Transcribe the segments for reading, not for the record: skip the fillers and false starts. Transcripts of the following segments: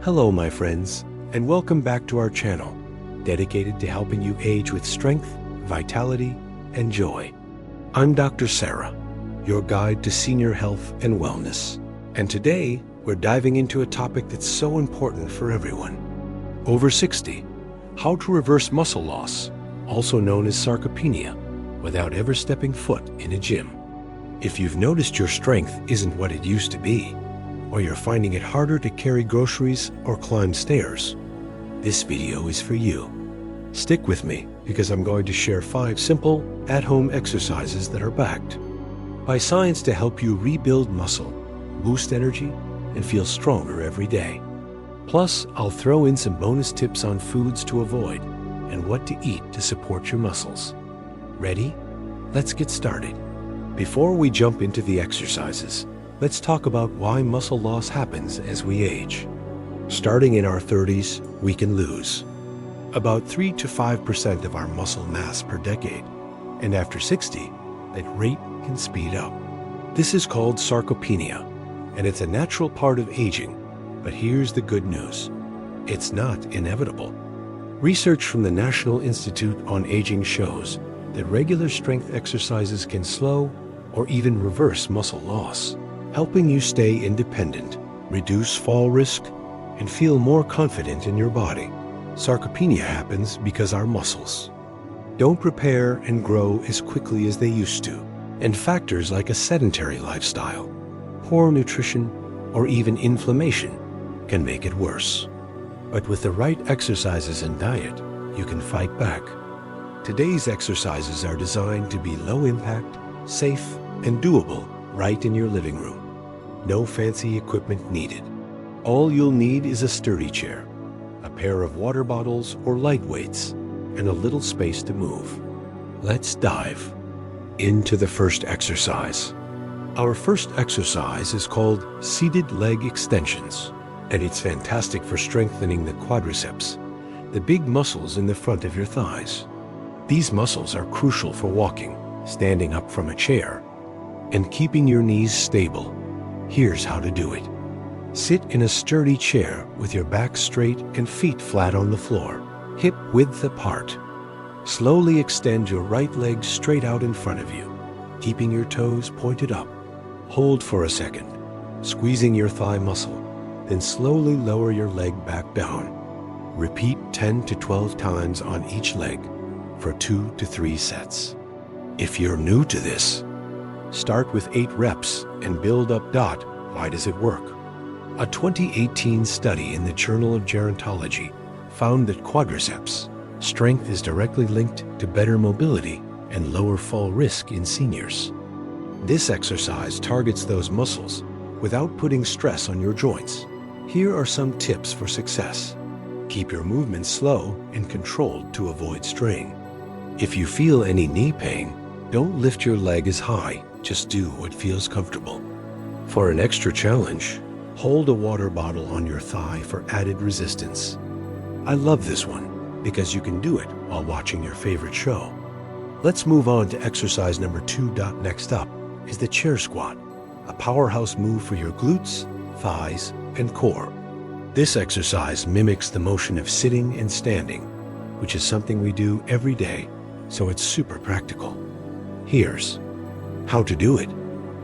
Hello, my friends, and welcome back to our channel, dedicated to helping you age with strength, vitality, and joy. I'm Dr. Sarah, your guide to senior health and wellness. And today, we're diving into a topic that's so important for everyone. Over 60, how to reverse muscle loss, also known as sarcopenia, without ever stepping foot in a gym. If you've noticed your strength isn't what it used to be, or you're finding it harder to carry groceries or climb stairs, this video is for you. Stick with me because I'm going to share 5 simple, at-home exercises that are backed by science to help you rebuild muscle, boost energy, and feel stronger every day. Plus, I'll throw in some bonus tips on foods to avoid and what to eat to support your muscles. Ready? Let's get started. Before we jump into the exercises, let's talk about why muscle loss happens as we age. Starting in our 30s, we can lose about 3 to 5% of our muscle mass per decade, and after 60, that rate can speed up. This is called sarcopenia, and it's a natural part of aging, but here's the good news. It's not inevitable. Research from the National Institute on Aging shows that regular strength exercises can slow or even reverse muscle loss, helping you stay independent, reduce fall risk, and feel more confident in your body. Sarcopenia happens because our muscles don't repair and grow as quickly as they used to, and factors like a sedentary lifestyle, poor nutrition, or even inflammation can make it worse. But with the right exercises and diet, you can fight back. Today's exercises are designed to be low impact, safe, and doable right in your living room. No fancy equipment needed. All you'll need is a sturdy chair, a pair of water bottles or light weights, and a little space to move. Let's dive into the first exercise. Our first exercise is called seated leg extensions, and it's fantastic for strengthening the quadriceps, the big muscles in the front of your thighs. These muscles are crucial for walking, standing up from a chair, and keeping your knees stable. Here's how to do it. Sit in a sturdy chair with your back straight and feet flat on the floor, hip width apart. Slowly extend your right leg straight out in front of you, keeping your toes pointed up. Hold for a second, squeezing your thigh muscle, then slowly lower your leg back down. Repeat 10 to 12 times on each leg for 2 to 3 sets. If you're new to this, start with 8 reps and build up. Why does it work? A 2018 study in the Journal of Gerontology found that quadriceps strength is directly linked to better mobility and lower fall risk in seniors. This exercise targets those muscles without putting stress on your joints. Here are some tips for success. Keep your movements slow and controlled to avoid strain. If you feel any knee pain, don't lift your leg as high. Just do what feels comfortable. For an extra challenge, hold a water bottle on your thigh for added resistance. I love this one because you can do it while watching your favorite show. Let's move on to exercise number 2. Next up is the chair squat, a powerhouse move for your glutes, thighs, and core. This exercise mimics the motion of sitting and standing, which is something we do every day, so it's super practical. Here's how to do it.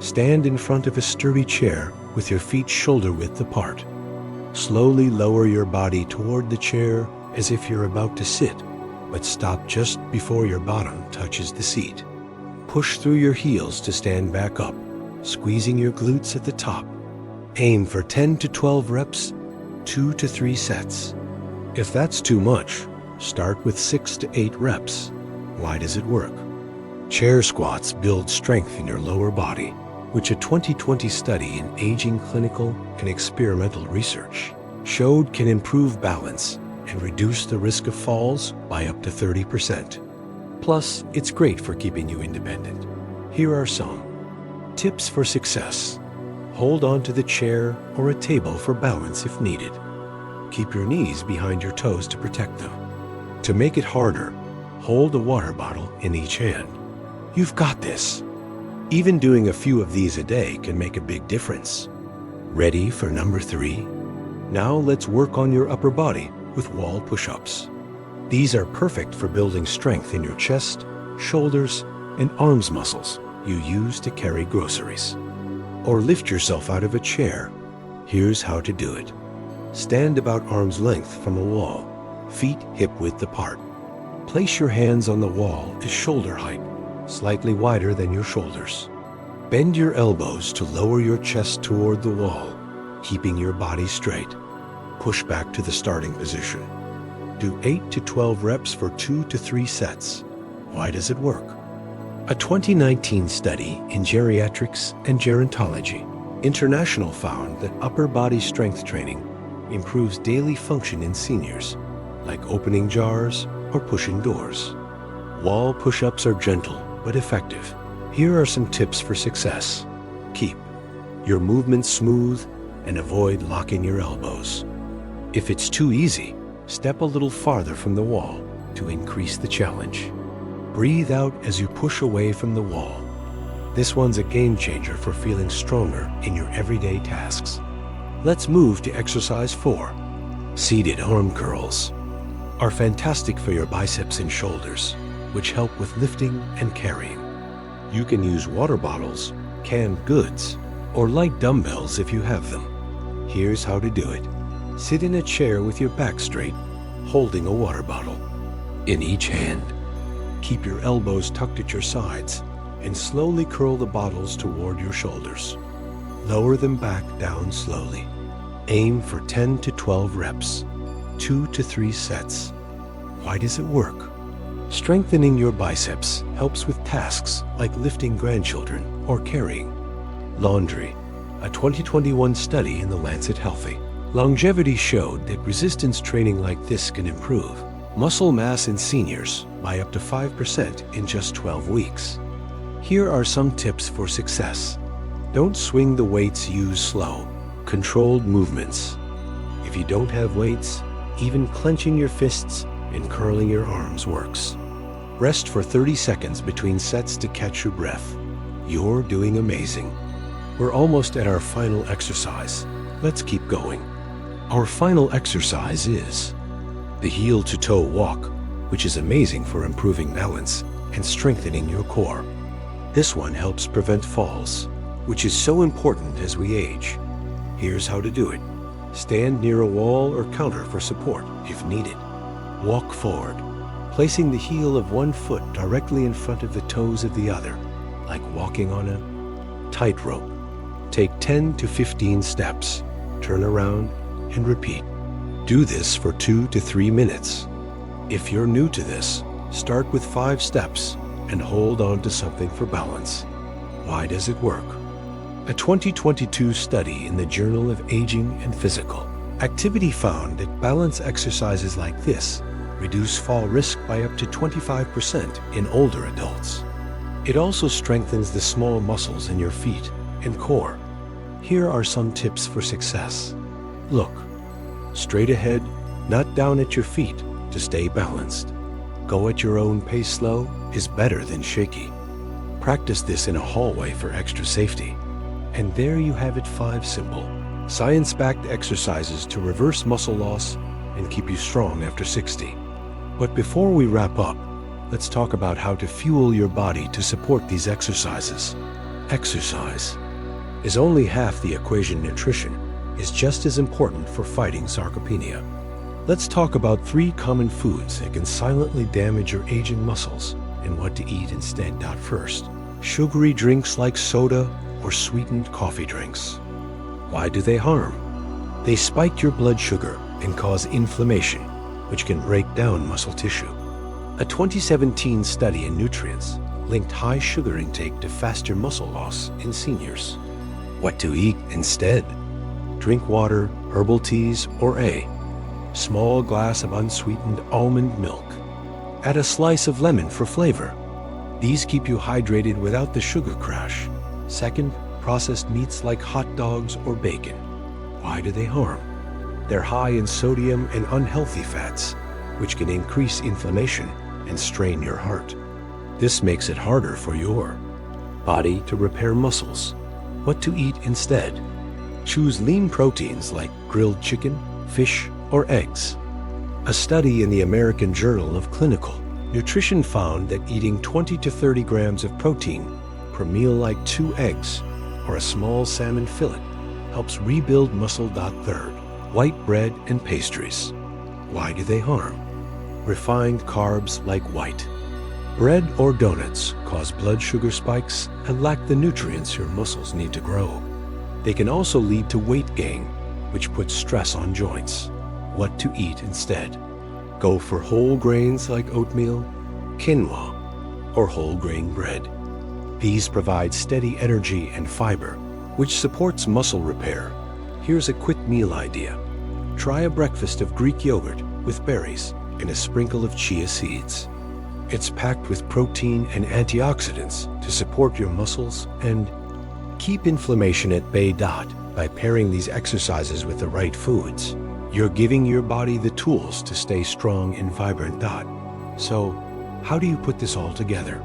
Stand in front of a sturdy chair with your feet shoulder width apart. Slowly lower your body toward the chair as if you're about to sit, but stop just before your bottom touches the seat. Push through your heels to stand back up, squeezing your glutes at the top. Aim for 10 to 12 reps, 2 to 3 sets. If that's too much, start with 6 to 8 reps. Why does it work? Chair squats build strength in your lower body, which a 2020 study in aging clinical and experimental research showed can improve balance and reduce the risk of falls by up to 30%. Plus, it's great for keeping you independent. Here are some tips for success. Hold on to the chair or a table for balance if needed. Keep your knees behind your toes to protect them. To make it harder, hold a water bottle in each hand. You've got this. Even doing a few of these a day can make a big difference. Ready for number 3? Now let's work on your upper body with wall push-ups. These are perfect for building strength in your chest, shoulders, and arms muscles you use to carry groceries. Or lift yourself out of a chair. Here's how to do it. Stand about arm's length from a wall, feet hip-width apart. Place your hands on the wall to shoulder height, slightly wider than your shoulders. Bend your elbows to lower your chest toward the wall, keeping your body straight. Push back to the starting position. Do 8 to 12 reps for 2 to 3 sets. Why does it work? A 2019 study in geriatrics and gerontology international found that upper body strength training improves daily function in seniors, like opening jars or pushing doors. Wall push-ups are gentle but effective. Here are some tips for success. Keep your movements smooth and avoid locking your elbows. If it's too easy, step a little farther from the wall to increase the challenge. Breathe out as you push away from the wall. This one's a game changer for feeling stronger in your everyday tasks. Let's move to exercise 4. Seated arm curls are fantastic for your biceps and shoulders, which help with lifting and carrying. You can use water bottles, canned goods, or light dumbbells if you have them. Here's how to do it. Sit in a chair with your back straight, holding a water bottle in each hand. Keep your elbows tucked at your sides and slowly curl the bottles toward your shoulders. Lower them back down slowly. Aim for 10 to 12 reps, 2 to 3 sets. Why does it work? Strengthening your biceps helps with tasks like lifting grandchildren or carrying laundry. A 2021 study in The Lancet Healthy Longevity showed that resistance training like this can improve muscle mass in seniors by up to 5% in just 12 weeks. Here are some tips for success. Don't swing the weights, use slow, controlled movements. If you don't have weights, even clenching your fists and curling your arms works. Rest for 30 seconds between sets to catch your breath. You're doing amazing. We're almost at our final exercise. Let's keep going. Our final exercise is the heel-to-toe walk, which is amazing for improving balance and strengthening your core. This one helps prevent falls, which is so important as we age. Here's how to do it. Stand near a wall or counter for support if needed. Walk forward, placing the heel of one foot directly in front of the toes of the other, like walking on a tightrope. Take 10 to 15 steps, turn around, and repeat. Do this for 2 to 3 minutes. If you're new to this, start with 5 steps and hold on to something for balance. Why does it work? A 2022 study in the Journal of Aging and Physical Activity found that balance exercises like this reduce fall risk by up to 25% in older adults. It also strengthens the small muscles in your feet and core. Here are some tips for success. Look straight ahead, not down at your feet, to stay balanced. Go at your own pace. Slow is better than shaky. Practice this in a hallway for extra safety. And there you have it, 5 simple, science-backed exercises to reverse muscle loss and keep you strong after 60. But before we wrap up, let's talk about how to fuel your body to support these exercises. Exercise is only half the equation. Nutrition is just as important for fighting sarcopenia. Let's talk about 3 common foods that can silently damage your aging muscles and what to eat instead. First, sugary drinks like soda or sweetened coffee drinks. Why do they harm? They spike your blood sugar and cause inflammation, which can break down muscle tissue. A 2017 study in Nutrients linked high sugar intake to faster muscle loss in seniors. What to eat instead? Drink water, herbal teas, or a small glass of unsweetened almond milk. Add a slice of lemon for flavor. These keep you hydrated without the sugar crash. Second, processed meats like hot dogs or bacon. Why do they harm? They're high in sodium and unhealthy fats, which can increase inflammation and strain your heart. This makes it harder for your body to repair muscles. What to eat instead? Choose lean proteins like grilled chicken, fish, or eggs. A study in the American Journal of Clinical Nutrition found that eating 20 to 30 grams of protein per meal, like 2 eggs or a small salmon fillet, helps rebuild muscle. Third, white bread and pastries. Why do they harm? Refined carbs like white bread or donuts cause blood sugar spikes and lack the nutrients your muscles need to grow. They can also lead to weight gain, which puts stress on joints. What to eat instead? Go for whole grains like oatmeal, quinoa, or whole grain bread. These provide steady energy and fiber, which supports muscle repair. Here's a quick meal idea. Try a breakfast of Greek yogurt with berries and a sprinkle of chia seeds. It's packed with protein and antioxidants to support your muscles and keep inflammation at bay. By pairing these exercises with the right foods, you're giving your body the tools to stay strong and vibrant. So, how do you put this all together?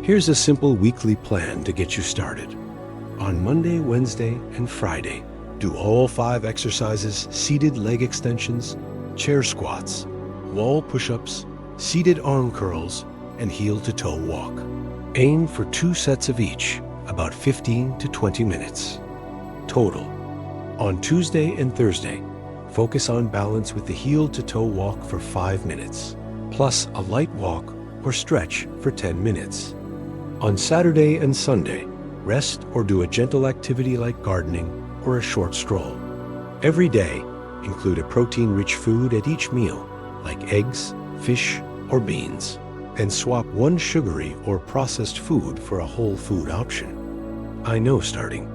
Here's a simple weekly plan to get you started. On Monday, Wednesday, and Friday, do all 5 exercises: seated leg extensions, chair squats, wall push-ups, seated arm curls, and heel-to-toe walk. Aim for 2 sets of each, about 15 to 20 minutes. Total. On Tuesday and Thursday, focus on balance with the heel-to-toe walk for 5 minutes, plus a light walk or stretch for 10 minutes. On Saturday and Sunday, rest or do a gentle activity like gardening or a short stroll. Every day, include a protein-rich food at each meal, like eggs, fish, or beans, and swap one sugary or processed food for a whole food option. I know starting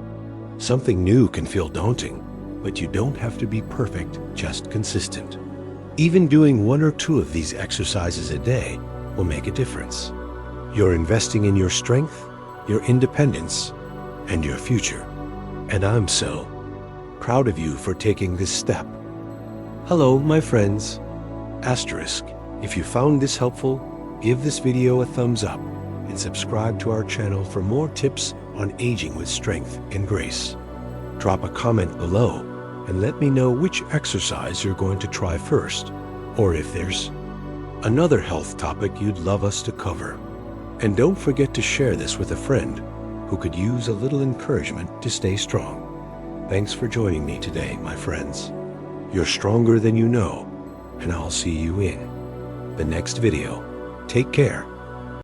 something new can feel daunting, but you don't have to be perfect, just consistent. Even doing 1 or 2 of these exercises a day will make a difference. You're investing in your strength, your independence, and your future. And I'm so proud of you for taking this step. Hello, my friends. Asterisk. If you found this helpful, give this video a thumbs up and subscribe to our channel for more tips on aging with strength and grace. Drop a comment below and let me know which exercise you're going to try first, or if there's another health topic you'd love us to cover. And don't forget to share this with a friend who could use a little encouragement to stay strong. Thanks for joining me today, my friends. You're stronger than you know, and I'll see you in the next video. Take care.